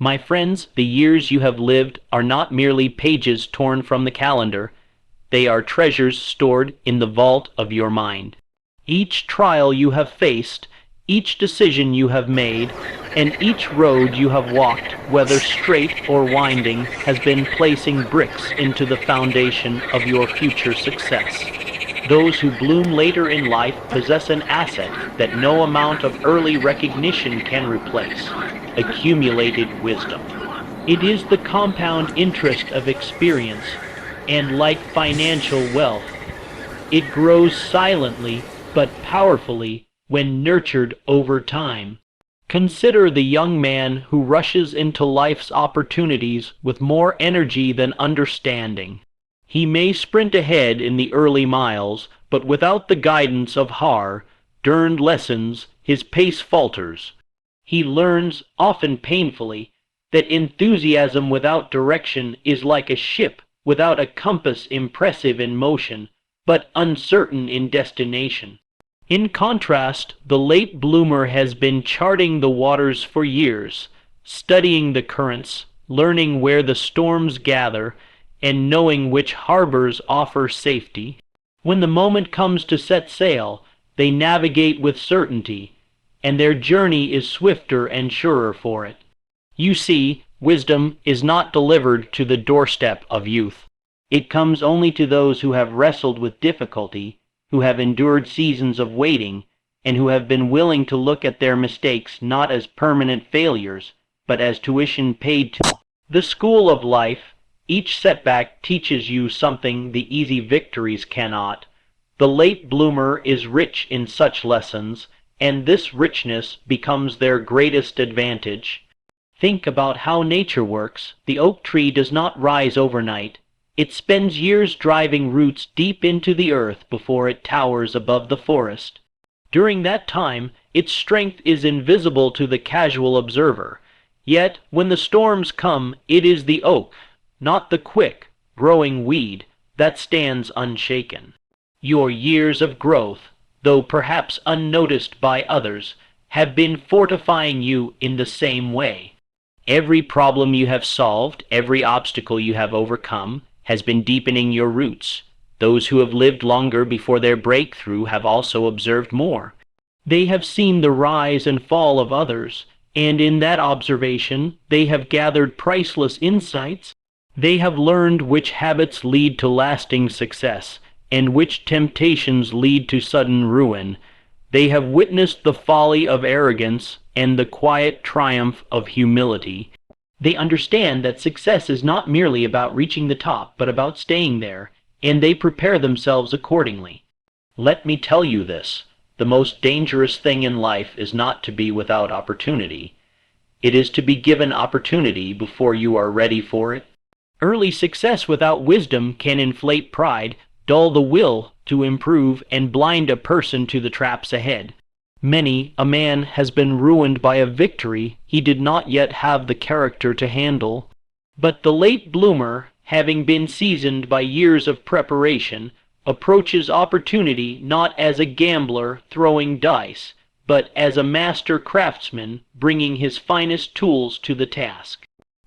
My friends, the years you have lived are not merely pages torn from the calendar. They are treasures stored in the vault of your mind. Each trial you have faced, each decision you have made, and each road you have walked, whether straight or winding, has been placing bricks into the foundation of your future success. Those who bloom later in life possess an asset that no amount of early recognition can replace: accumulated wisdom. It is the compound interest of experience, and like financial wealth, it grows silently but powerfully when nurtured over time. Consider the young man who rushes into life's opportunities with more energy than understanding. He may sprint ahead in the early miles, but without the guidance of hard-earned lessons, his pace falters. He learns, often painfully, that enthusiasm without direction is like a ship without a compass, impressive in motion, but uncertain in destination. In contrast, the late bloomer has been charting the waters for years, studying the currents, learning where the storms gather, and knowing which harbors offer safety. When the moment comes to set sail, they navigate with certainty, and their journey is swifter and surer for it. You see, wisdom is not delivered to the doorstep of youth. It comes only to those who have wrestled with difficulty, who have endured seasons of waiting, and who have been willing to look at their mistakes not as permanent failures, but as tuition paid to. The school of life, each setback teaches you something the easy victories cannot. The late bloomer is rich in such lessons, and this richness becomes their greatest advantage. Think about how nature works. The oak tree does not rise overnight. It spends years driving roots deep into the earth before it towers above the forest. During that time, its strength is invisible to the casual observer. Yet, when the storms come, it is the oak, not the quick, growing weed, that stands unshaken. Your years of growth, though perhaps unnoticed by others, have been fortifying you in the same way. Every problem you have solved, every obstacle you have overcome, has been deepening your roots. Those who have lived longer before their breakthrough have also observed more. They have seen the rise and fall of others, and in that observation they have gathered priceless insights. They have learned which habits lead to lasting success, and which temptations lead to sudden ruin. They have witnessed the folly of arrogance and the quiet triumph of humility. They understand that success is not merely about reaching the top, but about staying there, and they prepare themselves accordingly. Let me tell you this: the most dangerous thing in life is not to be without opportunity. It is to be given opportunity before you are ready for it. Early success without wisdom can inflate pride, dull the will to improve, and blind a person to the traps ahead. Many a man has been ruined by a victory he did not yet have the character to handle. But the late bloomer, having been seasoned by years of preparation, approaches opportunity not as a gambler throwing dice, but as a master craftsman bringing his finest tools to the task.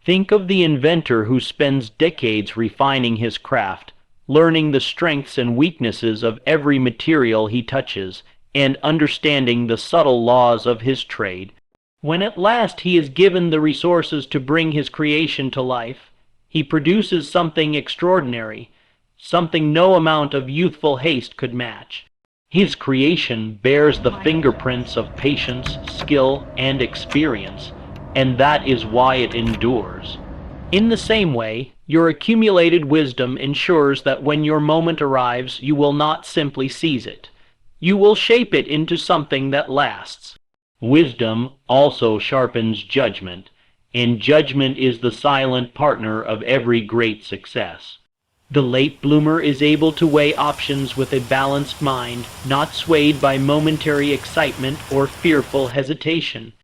Think of the inventor who spends decades refining his craft, learning the strengths and weaknesses of every material he touches, and understanding the subtle laws of his trade. When at last he is given the resources to bring his creation to life, he produces something extraordinary, something no amount of youthful haste could match. His creation bears the fingerprints of patience, skill, and experience, and that is why it endures. In the same way, your accumulated wisdom ensures that when your moment arrives, you will not simply seize it. You will shape it into something that lasts. Wisdom also sharpens judgment, and judgment is the silent partner of every great success. The late bloomer is able to weigh options with a balanced mind, not swayed by momentary excitement or fearful hesitation.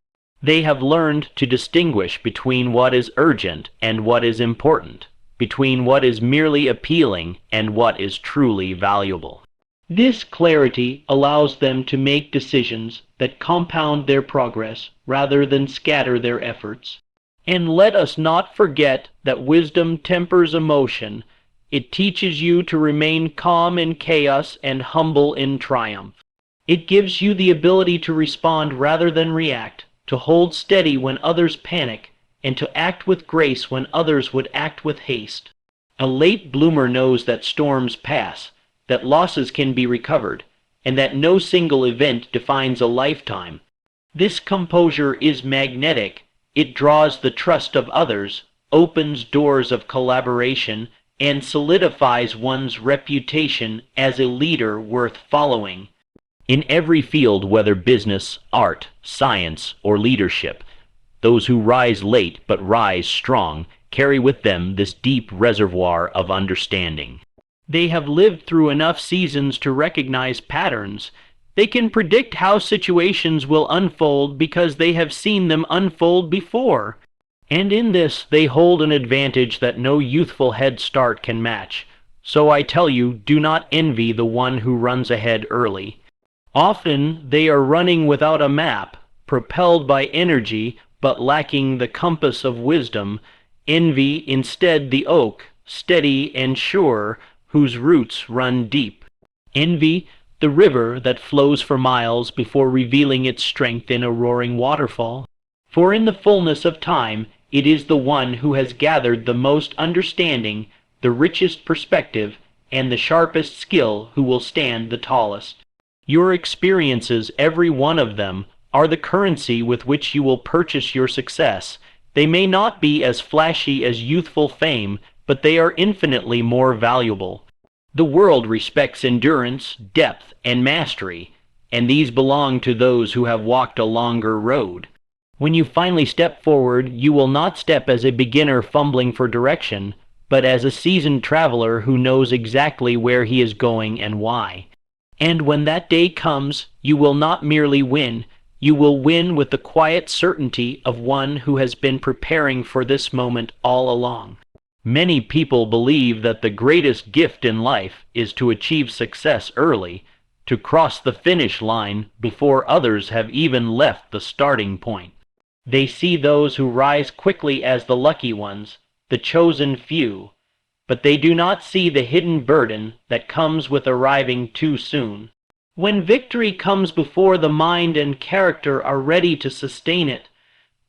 They have learned to distinguish between what is urgent and what is important, between what is merely appealing and what is truly valuable. This clarity allows them to make decisions that compound their progress rather than scatter their efforts. And let us not forget that wisdom tempers emotion. It teaches you to remain calm in chaos and humble in triumph. It gives you the ability to respond rather than react, to hold steady when others panic, and to act with grace when others would act with haste. A late bloomer knows that storms pass, that losses can be recovered, and that no single event defines a lifetime. This composure is magnetic. It draws the trust of others, opens doors of collaboration, and solidifies one's reputation as a leader worth following. In every field, whether business, art, science, or leadership, those who rise late but rise strong carry with them this deep reservoir of understanding. They have lived through enough seasons to recognize patterns. They can predict how situations will unfold because they have seen them unfold before. And in this they hold an advantage that no youthful head start can match. So I tell you, do not envy the one who runs ahead early. Often they are running without a map, propelled by energy but lacking the compass of wisdom. Envy instead the oak, steady and sure, whose roots run deep. Envy, the river that flows for miles before revealing its strength in a roaring waterfall. For in the fullness of time, it is the one who has gathered the most understanding, the richest perspective, and the sharpest skill who will stand the tallest. Your experiences, every one of them, are the currency with which you will purchase your success. They may not be as flashy as youthful fame, but they are infinitely more valuable. The world respects endurance, depth, and mastery, and these belong to those who have walked a longer road. When you finally step forward, you will not step as a beginner fumbling for direction, but as a seasoned traveler who knows exactly where he is going and why. And when that day comes, you will not merely win, you will win with the quiet certainty of one who has been preparing for this moment all along. Many people believe that the greatest gift in life is to achieve success early, to cross the finish line before others have even left the starting point. They see those who rise quickly as the lucky ones, the chosen few, but they do not see the hidden burden that comes with arriving too soon. When victory comes before the mind and character are ready to sustain it,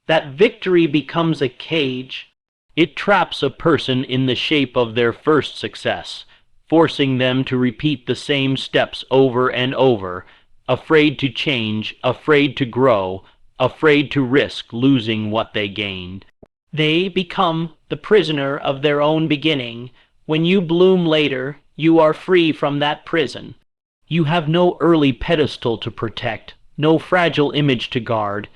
that victory becomes a cage. It traps a person in the shape of their first success, forcing them to repeat the same steps over and over, afraid to change, afraid to grow, afraid to risk losing what they gained. They become the prisoner of their own beginning. When you bloom later, you are free from that prison. You have no early pedestal to protect, no fragile image to guard.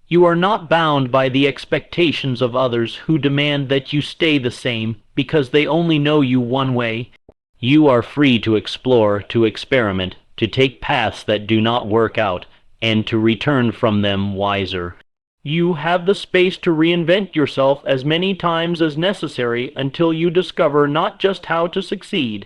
You are not bound by the expectations of others who demand that you stay the same because they only know you one way. You are free to explore, to experiment, to take paths that do not work out, and to return from them wiser. You have the space to reinvent yourself as many times as necessary until you discover not just how to succeed,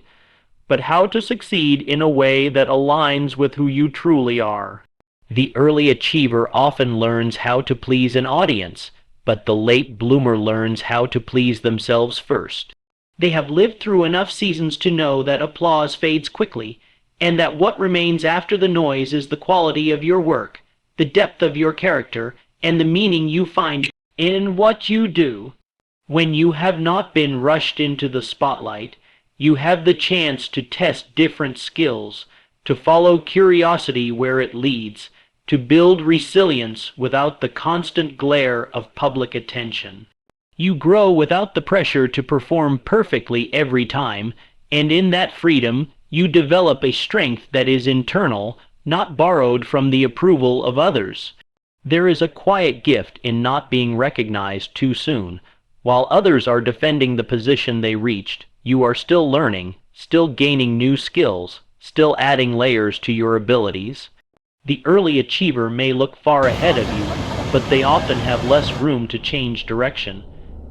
but how to succeed in a way that aligns with who you truly are. The early achiever often learns how to please an audience, but the late bloomer learns how to please themselves first. They have lived through enough seasons to know that applause fades quickly, and that what remains after the noise is the quality of your work, the depth of your character, and the meaning you find in what you do. When you have not been rushed into the spotlight, you have the chance to test different skills, to follow curiosity where it leads, to build resilience without the constant glare of public attention. You grow without the pressure to perform perfectly every time, and in that freedom you develop a strength that is internal, not borrowed from the approval of others. There is a quiet gift in not being recognized too soon. While others are defending the position they reached, you are still learning, still gaining new skills, still adding layers to your abilities. The early achiever may look far ahead of you, but they often have less room to change direction.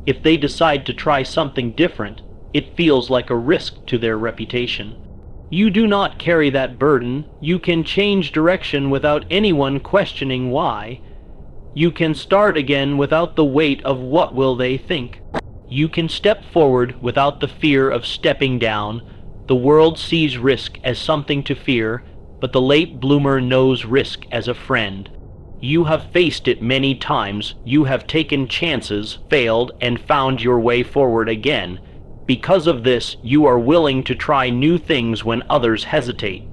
If they decide to try something different, it feels like a risk to their reputation. You do not carry that burden. You can change direction without anyone questioning why. You can start again without the weight of what will they think. You can step forward without the fear of stepping down. The world sees risk as something to fear, but the late bloomer knows risk as a friend. You have faced it many times. You have taken chances, failed, and found your way forward again. Because of this, you are willing to try new things when others hesitate.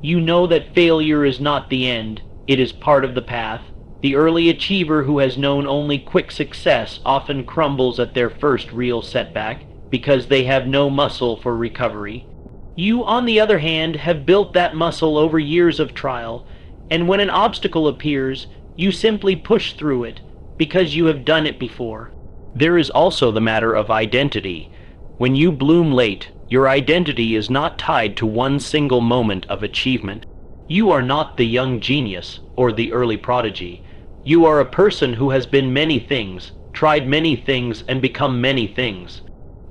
You know that failure is not the end. It is part of the path. The early achiever who has known only quick success often crumbles at their first real setback because they have no muscle for recovery. You, on the other hand, have built that muscle over years of trial, and when an obstacle appears, you simply push through it because you have done it before. There is also the matter of identity. When you bloom late, your identity is not tied to one single moment of achievement. You are not the young genius or the early prodigy. You are a person who has been many things, tried many things, and become many things.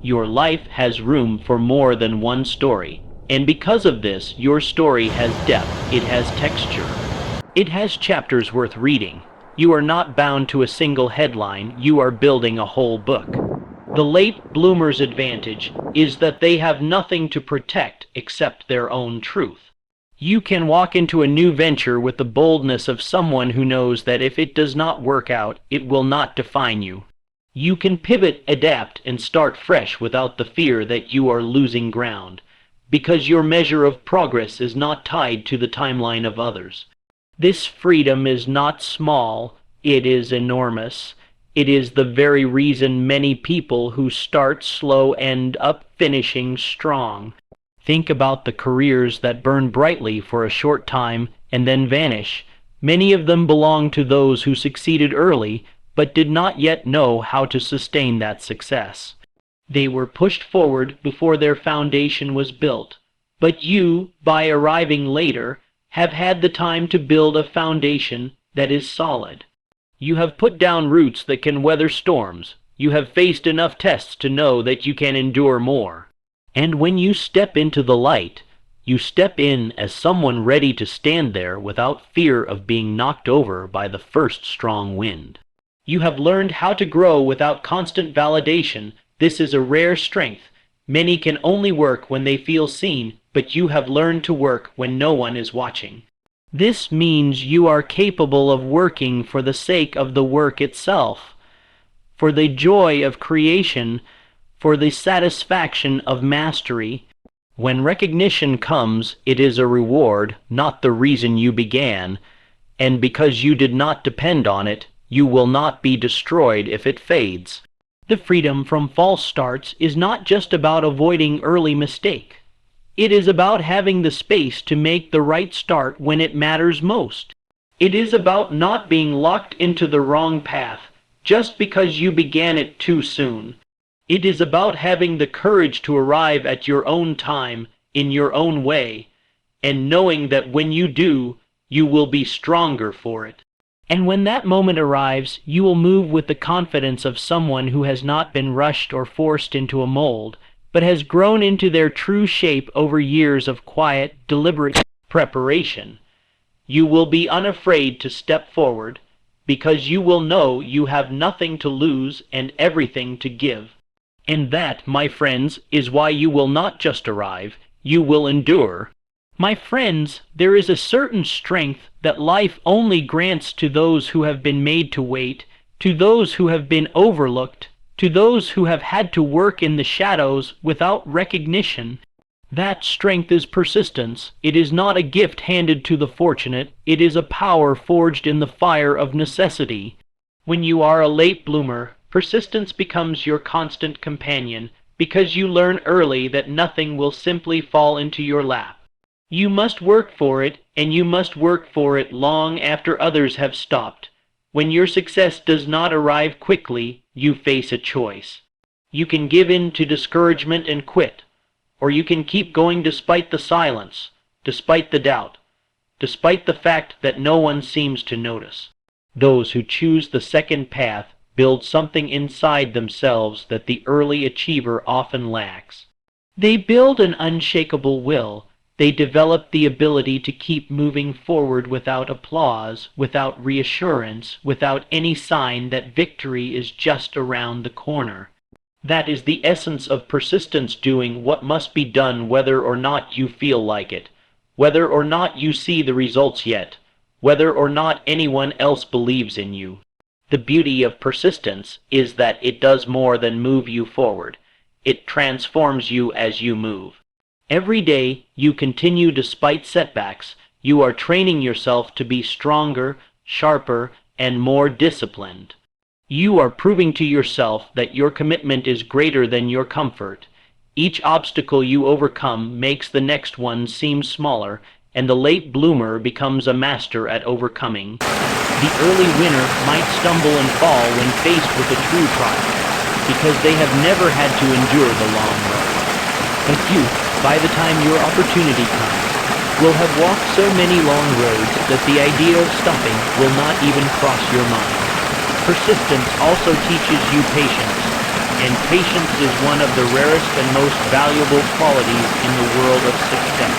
Your life has room for more than one story, and because of this, your story has depth, it has texture. It has chapters worth reading. You are not bound to a single headline, you are building a whole book. The late bloomer's advantage is that they have nothing to protect except their own truth. You can walk into a new venture with the boldness of someone who knows that if it does not work out, it will not define you. You can pivot, adapt, and start fresh without the fear that you are losing ground, because your measure of progress is not tied to the timeline of others. This freedom is not small, it is enormous. It is the very reason many people who start slow end up finishing strong. Think about the careers that burn brightly for a short time and then vanish. Many of them belong to those who succeeded early but did not yet know how to sustain that success. They were pushed forward before their foundation was built. But you, by arriving later, have had the time to build a foundation that is solid. You have put down roots that can weather storms. You have faced enough tests to know that you can endure more. And when you step into the light, you step in as someone ready to stand there without fear of being knocked over by the first strong wind. You have learned how to grow without constant validation. This is a rare strength. Many can only work when they feel seen, but you have learned to work when no one is watching. This means you are capable of working for the sake of the work itself, for the joy of creation, for the satisfaction of mastery. When recognition comes, it is a reward, not the reason you began, and because you did not depend on it, you will not be destroyed if it fades. The freedom from false starts is not just about avoiding early mistake. It is about having the space to make the right start when it matters most. It is about not being locked into the wrong path just because you began it too soon. It is about having the courage to arrive at your own time, in your own way, and knowing that when you do, you will be stronger for it. And when that moment arrives, you will move with the confidence of someone who has not been rushed or forced into a mold, but has grown into their true shape over years of quiet, deliberate preparation. You will be unafraid to step forward, because you will know you have nothing to lose and everything to give. And that, my friends, is why you will not just arrive, you will endure. My friends, there is a certain strength that life only grants to those who have been made to wait, to those who have been overlooked, to those who have had to work in the shadows without recognition. That strength is persistence. It is not a gift handed to the fortunate, it is a power forged in the fire of necessity. When you are a late bloomer, persistence becomes your constant companion, because you learn early that nothing will simply fall into your lap. You must work for it, and you must work for it long after others have stopped. When your success does not arrive quickly, you face a choice. You can give in to discouragement and quit, or you can keep going despite the silence, despite the doubt, despite the fact that no one seems to notice. Those who choose the second path build something inside themselves that the early achiever often lacks. They build an unshakable will. They develop the ability to keep moving forward without applause, without reassurance, without any sign that victory is just around the corner. That is the essence of persistence, doing what must be done whether or not you feel like it, whether or not you see the results yet, whether or not anyone else believes in you. The beauty of persistence is that it does more than move you forward. It transforms you as you move. Every day you continue despite setbacks. You are training yourself to be stronger, sharper, and more disciplined. You are proving to yourself that your commitment is greater than your comfort. Each obstacle you overcome makes the next one seem smaller, and the late bloomer becomes a master at overcoming. The early winner might stumble and fall when faced with a true trial, because they have never had to endure the long road. But you, by the time your opportunity comes, will have walked so many long roads that the idea of stopping will not even cross your mind. Persistence also teaches you patience, and patience is one of the rarest and most valuable qualities in the world of success.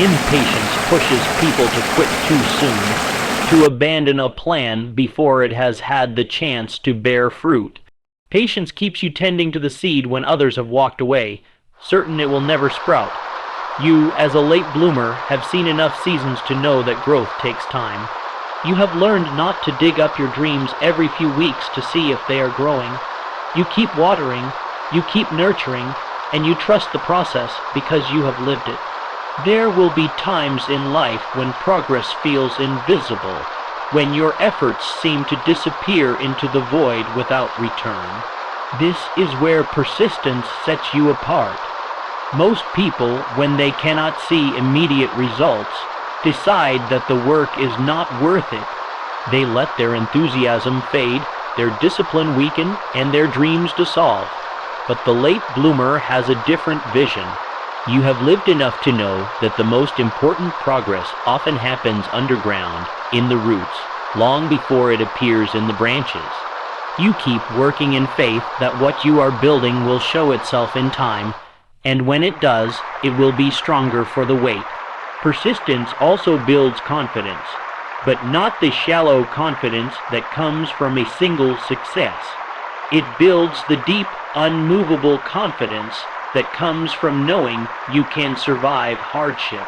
Impatience pushes people to quit too soon, to abandon a plan before it has had the chance to bear fruit. Patience keeps you tending to the seed when others have walked away, certain it will never sprout. You, as a late bloomer, have seen enough seasons to know that growth takes time. You have learned not to dig up your dreams every few weeks to see if they are growing. You keep watering, you keep nurturing, and you trust the process because you have lived it. There will be times in life when progress feels invisible, when your efforts seem to disappear into the void without return. This is where persistence sets you apart. Most people, when they cannot see immediate results, decide that the work is not worth it. They let their enthusiasm fade, their discipline weaken, and their dreams dissolve. But the late bloomer has a different vision. You have lived enough to know that the most important progress often happens underground, in the roots, long before it appears in the branches. You keep working in faith that what you are building will show itself in time, and when it does, it will be stronger for the wait. Persistence also builds confidence, but not the shallow confidence that comes from a single success. It builds the deep, unmovable confidence that comes from knowing you can survive hardship.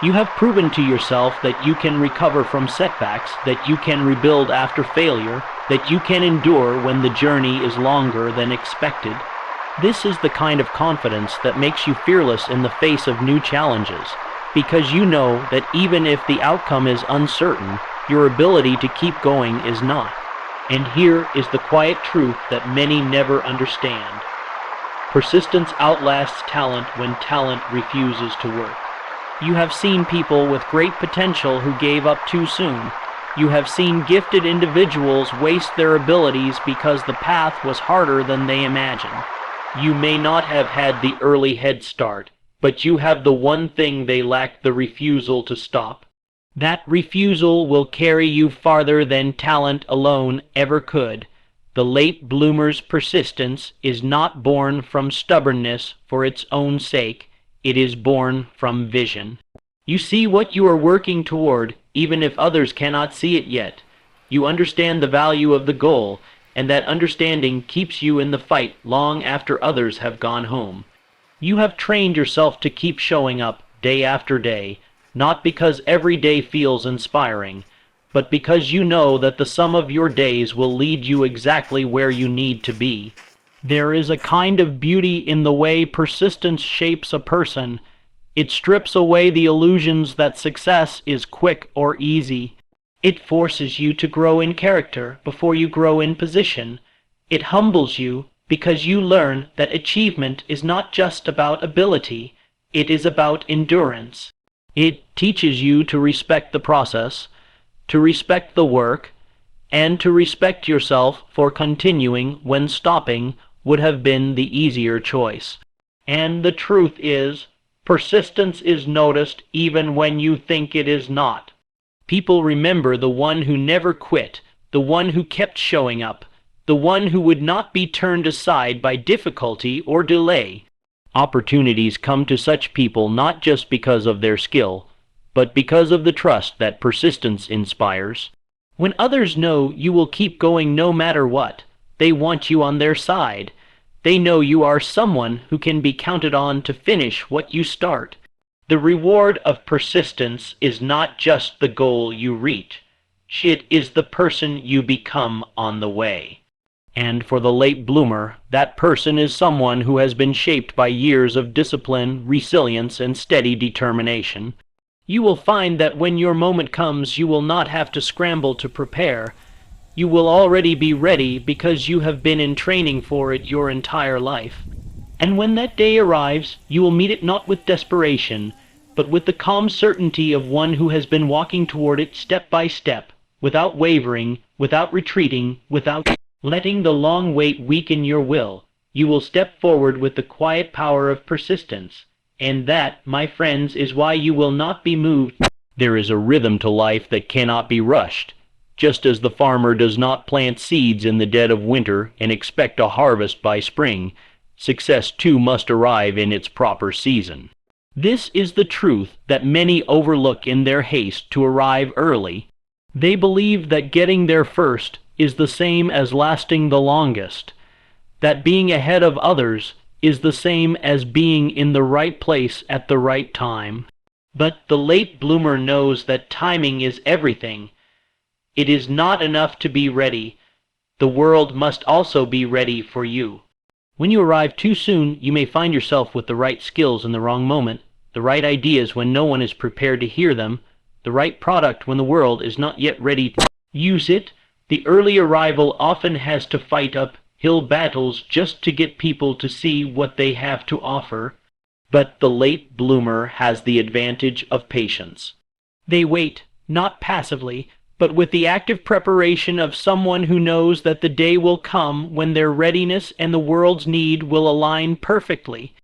You have proven to yourself that you can recover from setbacks, that you can rebuild after failure, that you can endure when the journey is longer than expected. This is the kind of confidence that makes you fearless in the face of new challenges, because you know that even if the outcome is uncertain, your ability to keep going is not. And here is the quiet truth that many never understand. Persistence outlasts talent when talent refuses to work. You have seen people with great potential who gave up too soon. You have seen gifted individuals waste their abilities because the path was harder than they imagined. You may not have had the early head start, but you have the one thing they lacked: the refusal to stop. That refusal will carry you farther than talent alone ever could. The late bloomer's persistence is not born from stubbornness for its own sake. It is born from vision. You see what you are working toward, even if others cannot see it yet. You understand the value of the goal, and that understanding keeps you in the fight long after others have gone home. You have trained yourself to keep showing up day after day, not because every day feels inspiring, but because you know that the sum of your days will lead you exactly where you need to be. There is a kind of beauty in the way persistence shapes a person. It strips away the illusions that success is quick or easy. It forces you to grow in character before you grow in position. It humbles you because you learn that achievement is not just about ability, it is about endurance. It teaches you to respect the process, to respect the work, and to respect yourself for continuing when stopping would have been the easier choice. And the truth is, persistence is noticed even when you think it is not. People remember the one who never quit, the one who kept showing up, the one who would not be turned aside by difficulty or delay. Opportunities come to such people not just because of their skill, but because of the trust that persistence inspires. When others know you will keep going no matter what, they want you on their side. They know you are someone who can be counted on to finish what you start. The reward of persistence is not just the goal you reach. It is the person you become on the way. And for the late bloomer, that person is someone who has been shaped by years of discipline, resilience, and steady determination. You will find that when your moment comes, you will not have to scramble to prepare. You will already be ready because you have been in training for it your entire life. And when that day arrives, you will meet it not with desperation, but with the calm certainty of one who has been walking toward it step by step, without wavering, without retreating, without letting the long wait weaken your will. You will step forward with the quiet power of persistence. And that, my friends, is why you will not be moved. There is a rhythm to life that cannot be rushed. Just as the farmer does not plant seeds in the dead of winter and expect a harvest by spring, success too must arrive in its proper season. This is the truth that many overlook in their haste to arrive early. They believe that getting there first is the same as lasting the longest, that being ahead of others is the same as being in the right place at the right time. But the late bloomer knows that timing is everything. It is not enough to be ready. The world must also be ready for you. When you arrive too soon, you may find yourself with the right skills in the wrong moment, the right ideas when no one is prepared to hear them, the right product when the world is not yet ready to use it. The early arrival often has to fight uphill battles just to get people to see what they have to offer. But the late bloomer has the advantage of patience. They wait, not passively, but with the active preparation of someone who knows that the day will come when their readiness and the world's need will align perfectly.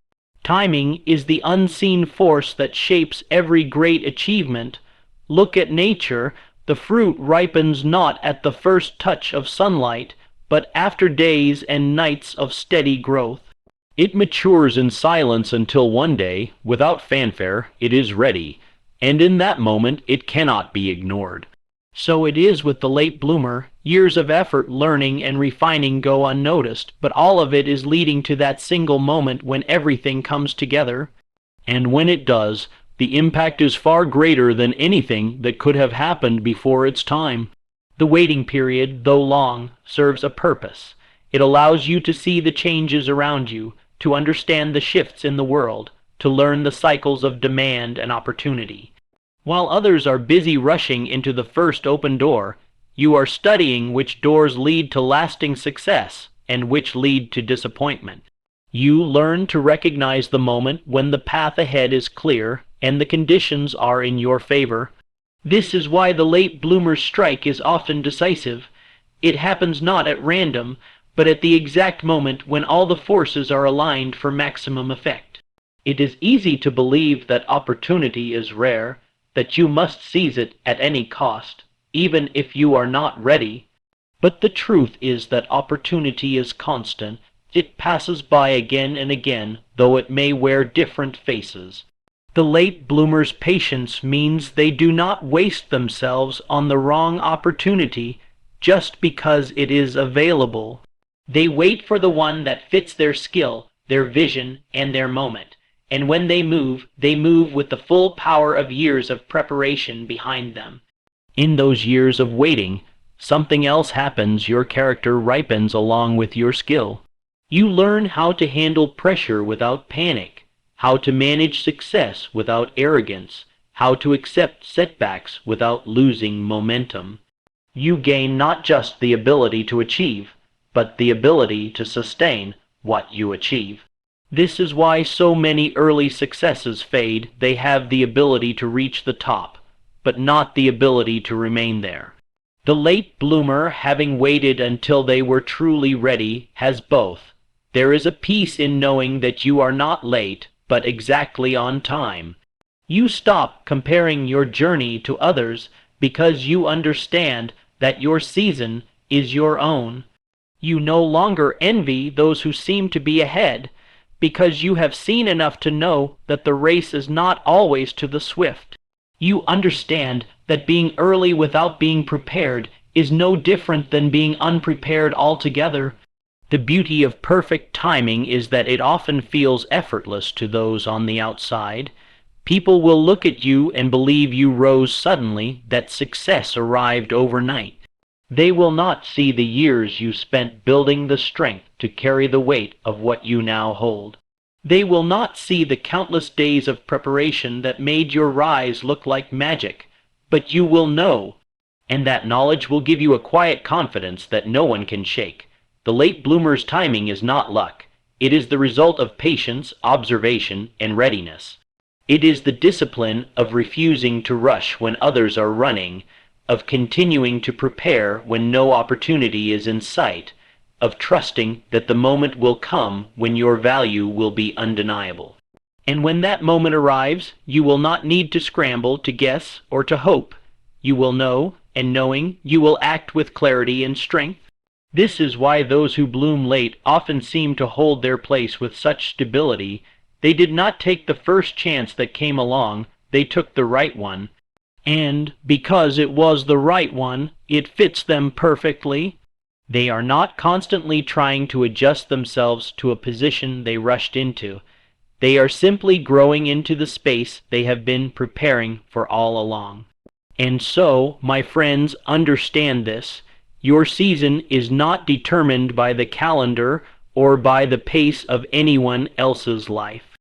Timing is the unseen force that shapes every great achievement. Look at nature. The fruit ripens not at the first touch of sunlight, but after days and nights of steady growth. It matures in silence until one day, without fanfare, it is ready, and in that moment it cannot be ignored. So it is with the late bloomer. Years of effort, learning, and refining go unnoticed, but all of it is leading to that single moment when everything comes together. And when it does, the impact is far greater than anything that could have happened before its time. The waiting period, though long, serves a purpose. It allows you to see the changes around you, to understand the shifts in the world, to learn the cycles of demand and opportunity. While others are busy rushing into the first open door, you are studying which doors lead to lasting success and which lead to disappointment. You learn to recognize the moment when the path ahead is clear and the conditions are in your favor. This is why the late bloomer's strike is often decisive. It happens not at random, but at the exact moment when all the forces are aligned for maximum effect. It is easy to believe that opportunity is rare, that you must seize it at any cost, even if you are not ready. But the truth is that opportunity is constant. It passes by again and again, though it may wear different faces. The late bloomer's patience means they do not waste themselves on the wrong opportunity just because it is available. They wait for the one that fits their skill, their vision, and their moment. And when they move with the full power of years of preparation behind them. In those years of waiting, something else happens. Your character ripens along with your skill. You learn how to handle pressure without panic, how to manage success without arrogance, how to accept setbacks without losing momentum. You gain not just the ability to achieve, but the ability to sustain what you achieve. This is why so many early successes fade. They have the ability to reach the top, but not the ability to remain there. The late bloomer, having waited until they were truly ready, has both. There is a peace in knowing that you are not late, but exactly on time. You stop comparing your journey to others because you understand that your season is your own. You no longer envy those who seem to be ahead, because you have seen enough to know that the race is not always to the swift. You understand that being early without being prepared is no different than being unprepared altogether. The beauty of perfect timing is that it often feels effortless to those on the outside. People will look at you and believe you rose suddenly, that success arrived overnight. They will not see the years you spent building the strength to carry the weight of what you now hold. They will not see the countless days of preparation that made your rise look like magic, but you will know, and that knowledge will give you a quiet confidence that no one can shake. The late bloomer's timing is not luck. It is the result of patience, observation, and readiness. It is the discipline of refusing to rush when others are running, of continuing to prepare when no opportunity is in sight, of trusting that the moment will come when your value will be undeniable. And when that moment arrives, you will not need to scramble, to guess, or to hope. You will know, and knowing, you will act with clarity and strength. This is why those who bloom late often seem to hold their place with such stability. They did not take the first chance that came along, they took the right one. And because it was the right one, it fits them perfectly. They are not constantly trying to adjust themselves to a position they rushed into. They are simply growing into the space they have been preparing for all along. And so, my friends, understand this. Your season is not determined by the calendar or by the pace of anyone else's life.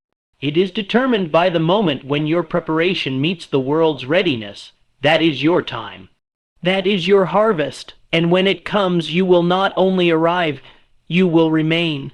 It is determined by the moment when your preparation meets the world's readiness. That is your time. That is your harvest. And when it comes, you will not only arrive, you will remain.